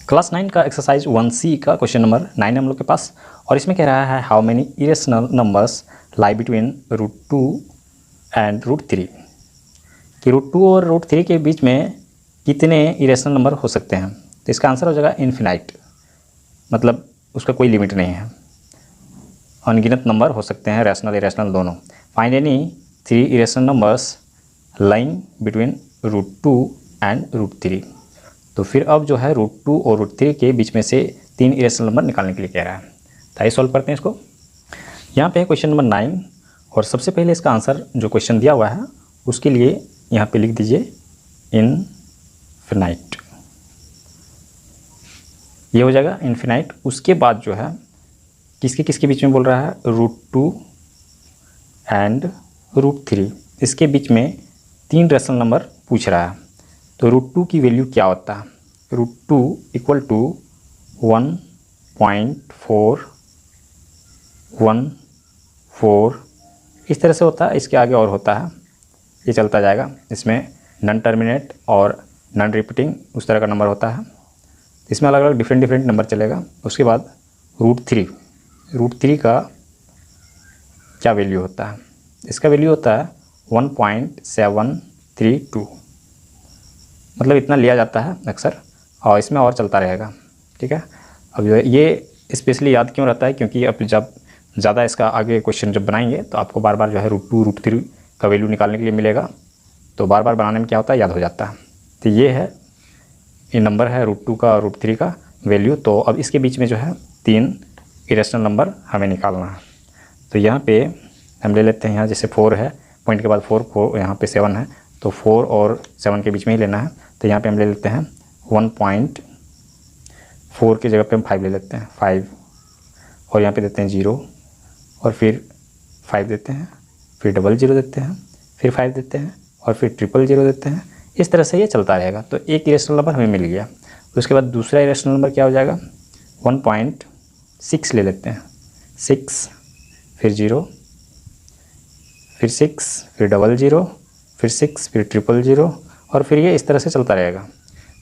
Class 9 का exercise 1C का question number 9 हम लोग के पास, और इसमें कह रहा है how many irrational numbers lie between √2 and √3, कि √2 और √3 के बीच में कितने इरेशनल नंबर हो सकते हैं। तो इसका आंसर हो जाएगा इन्फिनाइट, मतलब उसका कोई लिमिट नहीं है, अनगिनत नंबर हो सकते हैं, रैशनल इरेशनल दोनों। Find any 3 irrational numbers lying between √2 and √3। तो फिर अब जो है √2 और √3 के बीच में से 3 इरेशनल नंबर निकालने के लिए कह रहा है। तो आइए सॉल्व करते हैं इसको। यहाँ पे है क्वेश्चन नंबर 9, और सबसे पहले इसका आंसर जो क्वेश्चन दिया हुआ है उसके लिए यहाँ पे लिख दीजिए इनफिनाइट, ये हो जाएगा इनफिनाइट। उसके बाद जो है किसके किसके बीच में बोल रहा है, √2 एंड √3, इसके बीच में 3 रैशनल नंबर पूछ रहा है। तो √2 की वैल्यू क्या होता है, √2 इक्वल टू 1.414 इस तरह से होता है। इसके आगे और होता है, ये चलता जाएगा। इसमें नन टर्मिनेट और नन रिपीटिंग उस तरह का नंबर होता है। इसमें अलग अलग डिफरेंट नंबर चलेगा। उसके बाद √3 का क्या वैल्यू होता है, इसका वैल्यू होता है 1.732, मतलब इतना लिया जाता है अक्सर, और इसमें और चलता रहेगा। ठीक है। अब ये स्पेशली याद क्यों रहता है, क्योंकि अब जब ज़्यादा इसका आगे क्वेश्चन जब बनाएंगे तो आपको बार बार जो है √2 √3 का वैल्यू निकालने के लिए मिलेगा, तो बार बार बनाने में क्या होता है, याद हो जाता है। तो ये है, ये नंबर है √2 का और √3 का वैल्यू। तो अब इसके बीच में जो है 3 इरेशनल नंबर हमें निकालना है। तो यहाँ पे हम ले लेते हैं, यहाँ जैसे 4 है, पॉइंट के बाद 4 यहाँ पे 7 है, तो 4 और 7 के बीच में ही लेना है। तो यहाँ पे हम ले लेते हैं 1.4 की जगह पे हम 5 ले लेते हैं, 5, और यहाँ पे देते हैं 0, और फिर 5 देते हैं, फिर 00 देते हैं, फिर 5 देते हैं, और फिर 000 देते हैं। इस तरह से ये चलता रहेगा। तो एक इरेशनल नंबर हमें मिल गया। उसके बाद दूसरा इरेशनल नंबर क्या हो जाएगा, 1.6 ले लेते हैं, 6, फिर 0, फिर 6, फिर 00, फिर 6, फिर 000, और फिर ये इस तरह से चलता रहेगा।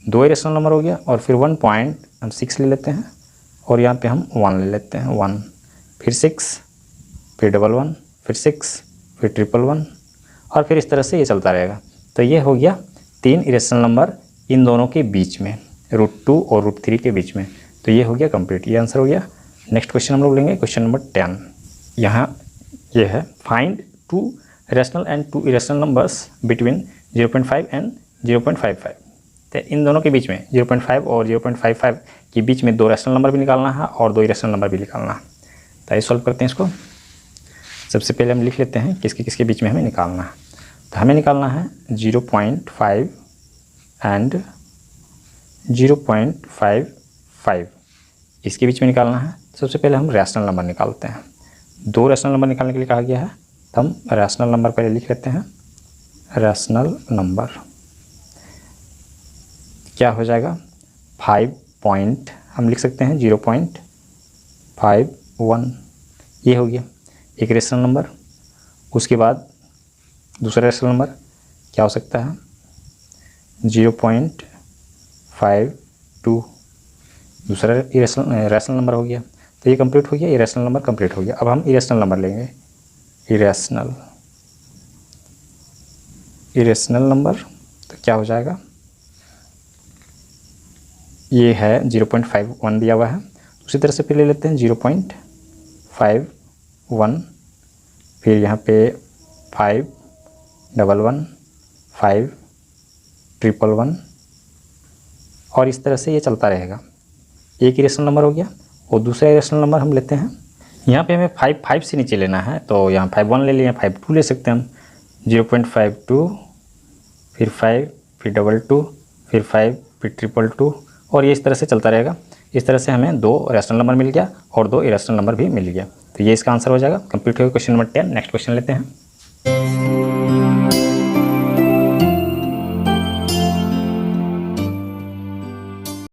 2 इरेशनल नंबर हो गया, और फिर 1.6 ले लेते हैं, और यहाँ पे हम 1 ले लेते हैं, 1, फिर 6, फिर 11, फिर 6, फिर 111, और फिर इस तरह से ये चलता रहेगा। तो ये हो गया 3 इरेशनल नंबर इन दोनों के बीच में, √2 और √3 के बीच में। तो ये हो गया कंप्लीट, ये आंसर हो गया। नेक्स्ट क्वेश्चन हम लोग लेंगे क्वेश्चन नंबर 10। यहाँ ये है find 2 rational and 2 irrational numbers between 0.5 and 0.55। तो इन दोनों के बीच में 0.5 और 0.55 के बीच में 2 रैशनल नंबर भी निकालना है और 2 इरेशनल नंबर भी निकालना है। तो आइए सॉल्व करते हैं इसको। सबसे पहले हम लिख लेते हैं किसके किसके बीच में हमें निकालना है। तो हमें निकालना है 0.5 एंड 0.55, इसके बीच में निकालना है। सबसे पहले हम रैशनल नंबर निकालते हैं। 2 रैशनल नंबर निकालने के लिए कहा गया है, तो हम रैशनल नंबर पहले लिख लेते हैं। रैशनल नंबर क्या हो जाएगा, 5 पॉइंट हम लिख सकते हैं 0.51, ये हो गया एक रैशनल नंबर। उसके बाद दूसरा रैशनल नंबर क्या हो सकता है, 0.52, दूसरा रैशनल नंबर हो गया। तो ये कंप्लीट हो गया, ये रैशनल नंबर कंप्लीट हो गया। अब हम इरेशनल नंबर लेंगे, इरेशनल नंबर। तो क्या हो जाएगा, ये है 0.51 दिया हुआ है, उसी तरह से फिर ले लेते हैं 0.51, फिर यहाँ पे 5, 11, 5, 111, और इस तरह से ये चलता रहेगा। एक इरेशनल नंबर हो गया, और दूसरा इरेशनल नंबर हम लेते हैं। यहाँ पे हमें 5 से नीचे लेना है, तो यहाँ 51 ले लिया, 52 ले सकते हैं हम, 0.52, फिर 5, फिर 22, फिर 5, फिर 222, और ये इस तरह से चलता रहेगा। इस तरह से हमें 2 रैशनल नंबर मिल गया और 2 इरेशनल नंबर भी मिल गया। तो ये इसका आंसर हो जाएगा। कंप्लीट हो गया क्वेश्चन नंबर 10। नेक्स्ट क्वेश्चन लेते हैं।